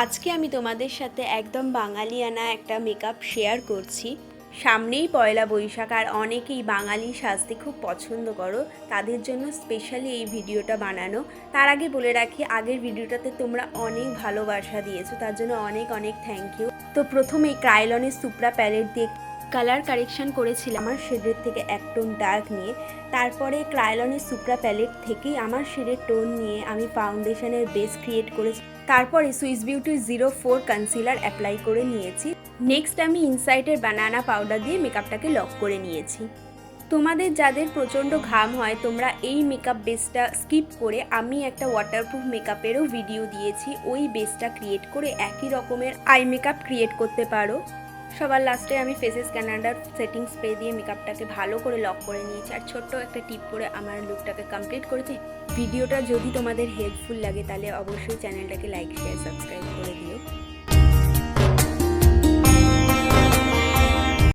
আজকে আমি তোমাদের সাথে একদম বাঙালিয়ানা একটা মেকআপ শেয়ার করছি। সামনেই পয়লা বৈশাখ, আর অনেকেই বাঙালি সাজতে খুব পছন্দ করো, তাদের জন্য স্পেশালি এই ভিডিওটা বানানো। তার আগে বলে রাখি, আগের ভিডিওটাতে তোমরা অনেক ভালোবাসা দিয়েছো, তার জন্য অনেক অনেক থ্যাংক ইউ। তো প্রথমেই ক্রায়োলনের সুপ্রা প্যালেট দিয়ে কালার কারেকশান করেছিলাম আমার শেডের থেকে এক টোন ডার্ক নিয়ে। তারপরে ক্রায়োলনের সুপ্রা প্যালেট থেকেই আমার শেডের টোন নিয়ে আমি ফাউন্ডেশনের বেস ক্রিয়েট করেছি। তারপরে সুইস বিউটির 04 কনসিলার অ্যাপ্লাই করে নিয়েছি। নেক্সট আমি ইনসাইটের বানানা পাউডার দিয়ে মেকআপটাকে লক করে নিয়েছি। তোমাদের যাদের প্রচণ্ড ঘাম হয়, তোমরা এই মেকআপ বেসটা স্কিপ করে আমি একটা ওয়াটারপ্রুফ মেকআপেরও ভিডিও দিয়েছি, ওই বেসটা ক্রিয়েট করে একই রকমের আই মেকআপ ক্রিয়েট করতে পারো। সবার লাস্টে আমি ফেসেস ক্যানাডার সেটিং স্প্রে দিয়ে মেকআপটাকে ভালো করে লক করে নিয়েছি, আর ছোট্ট একটা টিপ করে আমার লুকটাকে কমপ্লিট করেছি। ভিডিওটা যদি তোমাদের হেল্পফুল লাগে তাহলে অবশ্যই চ্যানেলটাকে লাইক, শেয়ার, সাবস্ক্রাইব করে